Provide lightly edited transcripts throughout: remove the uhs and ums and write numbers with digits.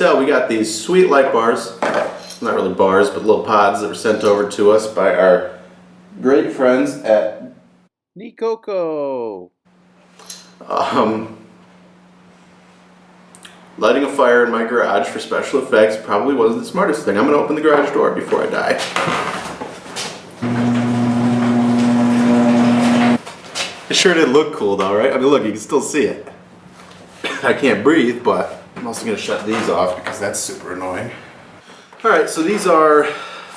tell, we got these sweet light bars. Not really bars, but little pods that were sent over to us by our great friends at Nicoko. Lighting a fire in my garage for special effects probably wasn't the smartest thing. I'm going to open the garage door before I die. It sure did look cool though, right? I mean, look, you can still see it. I can't breathe, but I'm also going to shut these off because that's super annoying. Alright, so these are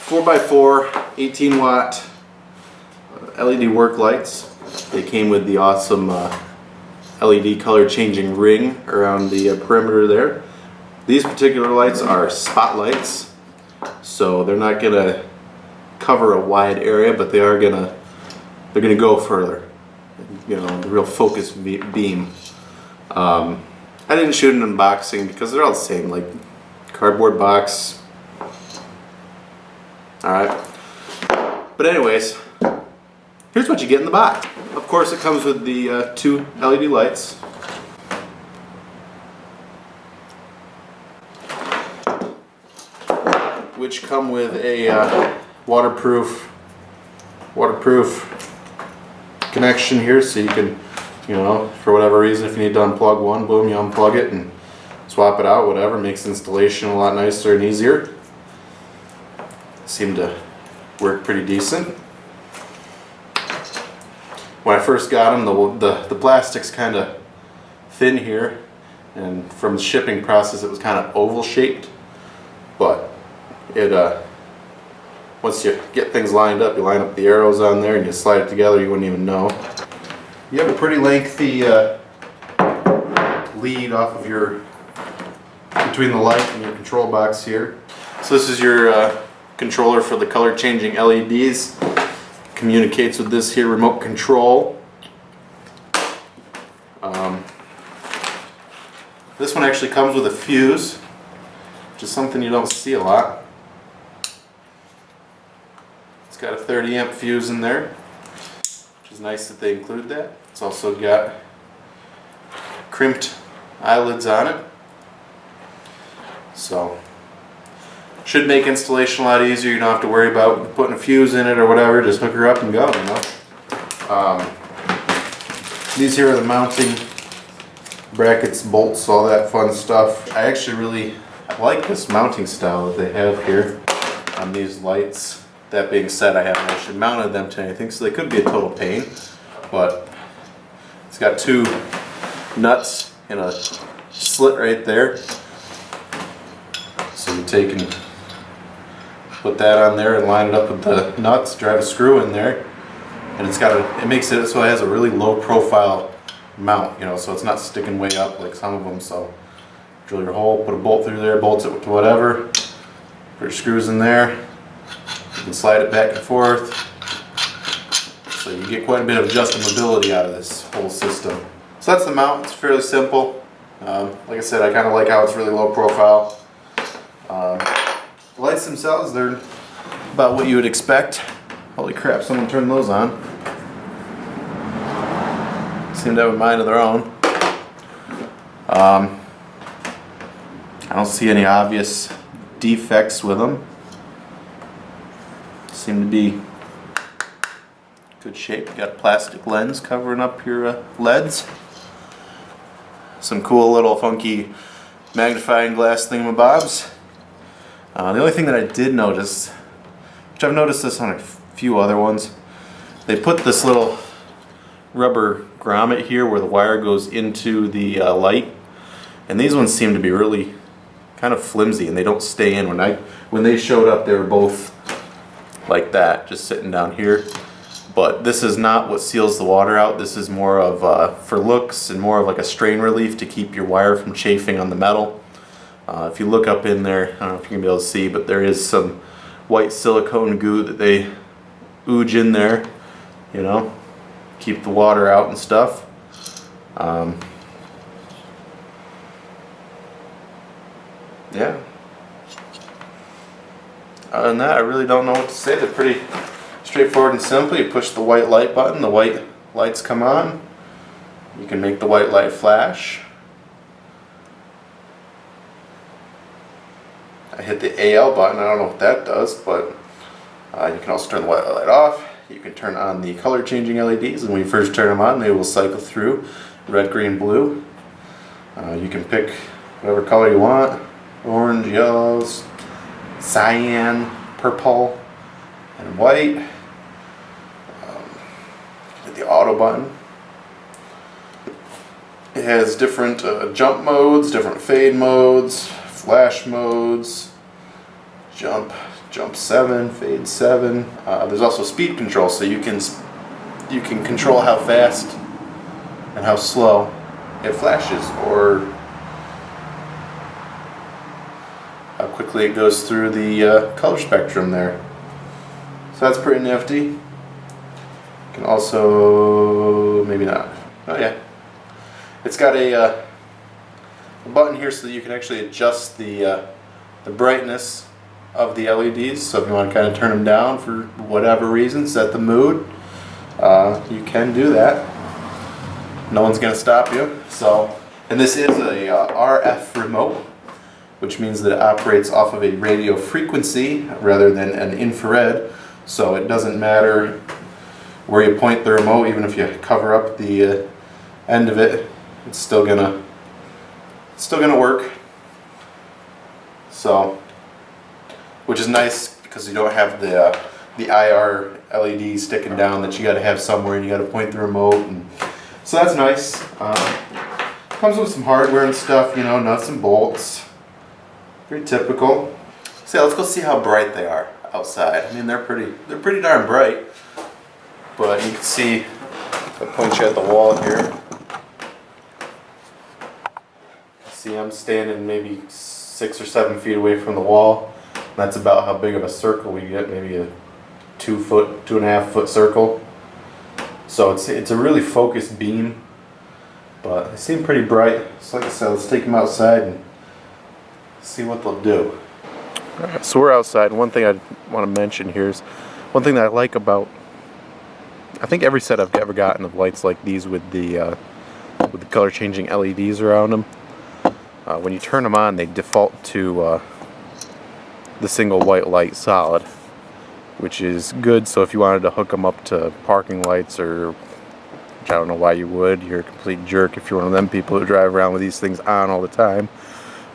4x4 18 watt LED work lights. They came with the awesome LED color changing ring around the perimeter there. These particular lights are spotlights, so they're not going to cover a wide area, but they're going to go further. You know, the real focus beam. I didn't shoot an unboxing because they're all the same, like cardboard box. Alright. But anyways, here's what you get in the box. Of course, it comes with the 2 LED lights. Which come with a waterproof connection here, so you can, you know, for whatever reason, if you need to unplug one, boom, you unplug it and swap it out, whatever. Makes installation a lot nicer and easier. Seemed to work pretty decent. When I first got them, the plastic's kind of thin here, and from the shipping process it was kind of oval shaped, but it once you get things lined up, you line up the arrows on there and you slide it together, you wouldn't even know. You have a pretty lengthy lead off of between the light and your control box here. So this is your controller for the color changing LEDs. Communicates with this here remote control. This one actually comes with a fuse, which is something you don't see a lot. It's got a 30 amp fuse in there, which is nice that they include that. It's also got crimped eyelids on it, so should make installation a lot easier. You don't have to worry about putting a fuse in it or whatever. Just hook her up and go, you know. These here are the mounting brackets, bolts, all that fun stuff. I actually really like this mounting style that they have here on these lights. That being said, I haven't actually mounted them to anything, so they could be a total pain. But it's got 2 nuts and a slit right there. So you take and put that on there and line it up with the nuts, drive a screw in there, and it makes it so it has a really low profile mount, you know, so it's not sticking way up like some of them. So drill your hole, put a bolt through there, bolts it to whatever, put your screws in there, you can slide it back and forth, so you get quite a bit of adjustability out of this whole system. So that's the mount. It's fairly simple. Like I said, I kind of like how it's really low profile. The lights themselves, they're about what you would expect. Holy crap, someone turned those on. Seem to have a mind of their own. I don't see any obvious defects with them. Seem to be good shape. You got a plastic lens covering up your LEDs. Some cool little funky magnifying glass thingamabobs. The only thing that I did notice, which I've noticed this on a few other ones, they put this little rubber grommet here where the wire goes into the light, and these ones seem to be really kind of flimsy and they don't stay in. When they showed up, they were both like that, just sitting down here. But this is not what seals the water out. This is more of for looks and more of like a strain relief to keep your wire from chafing on the metal. If you look up in there, I don't know if you're gonna be able to see, but there is some white silicone goo that they ooge in there, you know, keep the water out and stuff. Yeah. Other than that, I really don't know what to say. They're pretty straightforward and simple. You push the white light button, the white lights come on. You can make the white light flash. I hit the AL button. I don't know what that does, but you can also turn the white light off. You can turn on the color changing LEDs, and when you first turn them on, they will cycle through red, green, blue. You can pick whatever color you want: orange, yellows, cyan, purple, and white. Hit the auto button. It has different jump modes, different fade modes, flash modes, jump 7, fade 7. There's also speed control, so you can control how fast and how slow it flashes, or how quickly it goes through the color spectrum there. So that's pretty nifty. You can also, maybe not. Oh yeah. It's got a button here so that you can actually adjust the brightness of the LEDs. So if you want to kind of turn them down for whatever reason, set the mood, you can do that. No one's going to stop you. So, and this is a RF remote, which means that it operates off of a radio frequency rather than an infrared. So it doesn't matter where you point the remote, even if you cover up the end of it. It's still gonna work. So, which is nice because you don't have the IR LED sticking down that you got to have somewhere, and you got to point the remote. And so that's nice. Comes with some hardware and stuff, you know, nuts and bolts. Pretty typical. So yeah, let's go see how bright they are outside. I mean, they're pretty darn bright. But you can see, if I point you at the wall here. See, I'm standing maybe 6 or 7 feet away from the wall. That's about how big of a circle we get, maybe a 2.5 foot circle. So it's a really focused beam, but they seem pretty bright. So like I said, let's take them outside and see what they'll do. Alright, so we're outside. One thing I want to mention here is one thing that I like about, I think every set I've ever gotten of lights like these with the color changing LEDs around them. When you turn them on, they default to the single white light solid, which is good. So if you wanted to hook them up to parking lights, or which I don't know why you would, you're a complete jerk if you're one of them people who drive around with these things on all the time.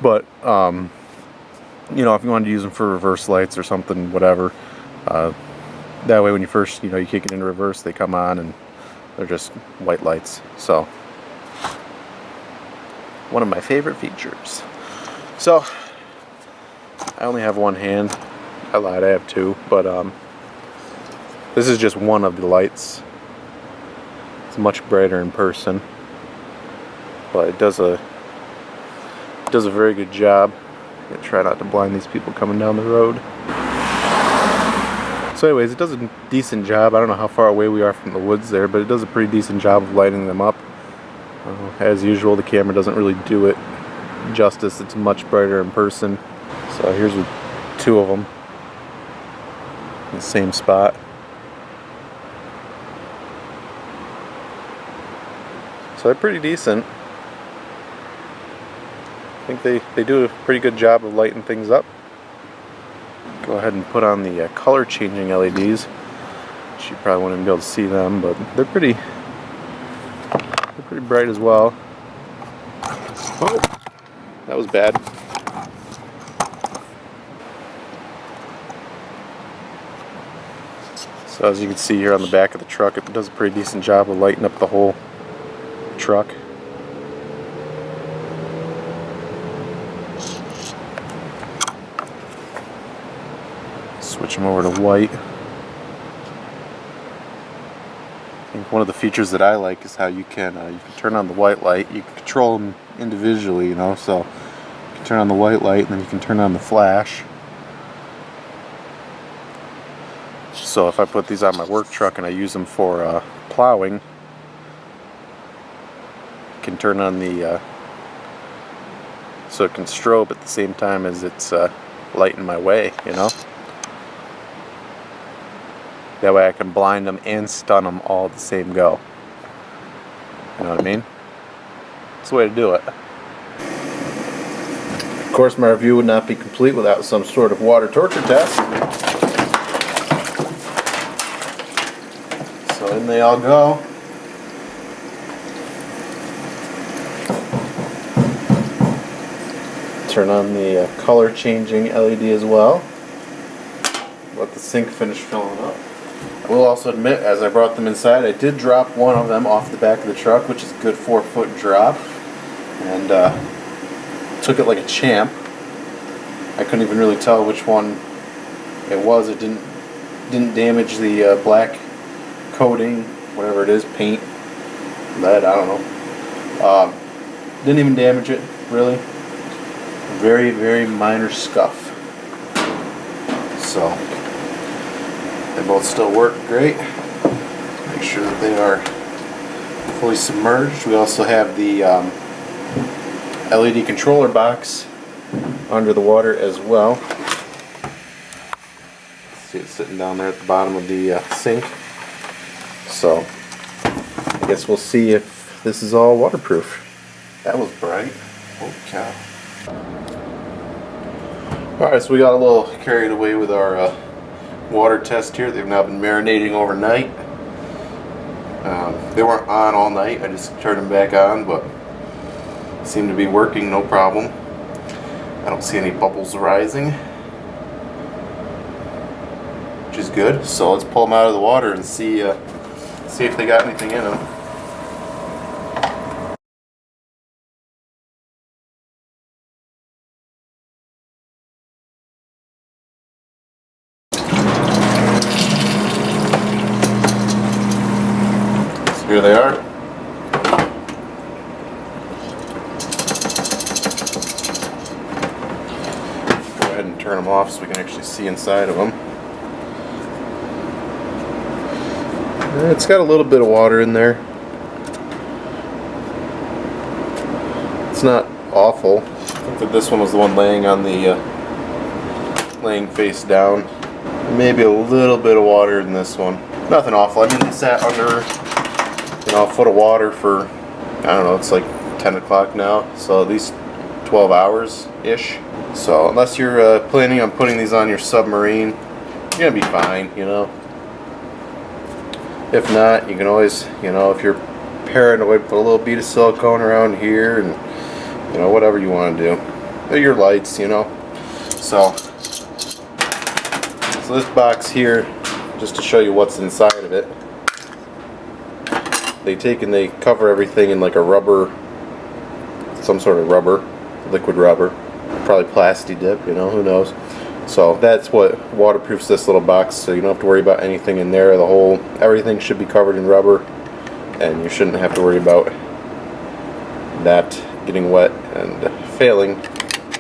But you know, if you wanted to use them for reverse lights or something, whatever, that way when you first, you kick it into reverse, they come on and they're just white lights. So one of my favorite features. So I only have one hand. I lied, I have two, but this is just one of the lights. It's much brighter in person, but it does a very good job. I'm gonna try not to blind these people coming down the road. So anyways, it does a decent job. I don't know how far away we are from the woods there, but it does a pretty decent job of lighting them up. As usual, the camera doesn't really do it justice. It's much brighter in person. So here's with two of them in the same spot. So they're pretty decent. I think they do a pretty good job of lighting things up. Go ahead and put on the color changing LEDs. You probably wouldn't be able to see them, but they're pretty bright as well. Oh, that was bad. So as you can see here on the back of the truck, it does a pretty decent job of lighting up the whole truck. Switch them over to white. I think one of the features that I like is how you can turn on the white light. You can control them individually, so you can turn on the white light and then you can turn on the flash. So if I put these on my work truck and I use them for plowing, I can turn on the so it can strobe at the same time as it's lighting my way, That way I can blind them and stun them all at the same go. You know what I mean? It's the way to do it. Of Of course, my review would not be complete without some sort of water torture test. So in they all go. Turn on the color changing LED as well. Let the sink finish filling up. I will also admit, as I brought them inside, I did drop one of them off the back of the truck, which is a good 4-foot drop, and took it like a champ. I couldn't even really tell which one it was. It didn't damage the black coating, whatever it is, paint, lead, I don't know. Didn't even damage it, really. Very, very minor scuff. So they both still work great. Make sure that they are fully submerged. We also have the LED controller box under the water as well. See it sitting down there at the bottom of the sink. So I guess we'll see if this is all waterproof. That was bright. Holy cow. Alright, so we got a little carried away with our water test here. They've now been marinating overnight. They weren't on all night. I just turned them back on, but seem to be working no problem. I don't see any bubbles rising, which is good. So let's pull them out of the water and see if they got anything in them. Here they are. Go ahead and turn them off so we can actually see inside of them. It's got a little bit of water in there. It's not awful. I think that this one was the one laying on the laying face down. Maybe a little bit of water in this one. Nothing awful. I mean, they sat under a foot of water for, I don't know, it's like 10 o'clock now, so at least 12 hours ish. So unless you're planning on putting these on your submarine, you're gonna be fine, you know. If not, you can always, you know, if you're paranoid, put a little bead of silicone around here and, you know, whatever you want to do. They're your lights, you know. So this box here, just to show you what's inside of it. They take and they cover everything in like a rubber, some sort of rubber, liquid rubber, probably plasti dip, you know, who knows. So that's what waterproofs this little box, so you don't have to worry about anything in there. Everything should be covered in rubber, and you shouldn't have to worry about that getting wet and failing.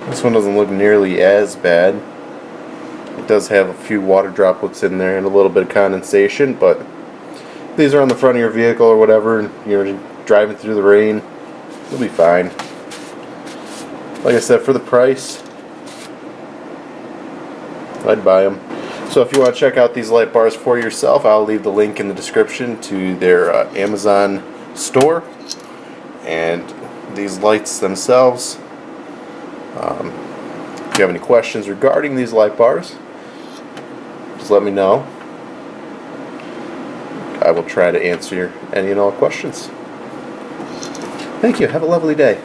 This one doesn't look nearly as bad. It does have a few water droplets in there and a little bit of condensation, but these are on the front of your vehicle or whatever, and you're driving through the rain, you'll be fine. Like I said, for the price, I'd buy them. So if you want to check out these light bars for yourself, I'll leave the link in the description to their Amazon store and these lights themselves. If you have any questions regarding these light bars, just let me know. I will try to answer any and all questions. Thank you. Have a lovely day.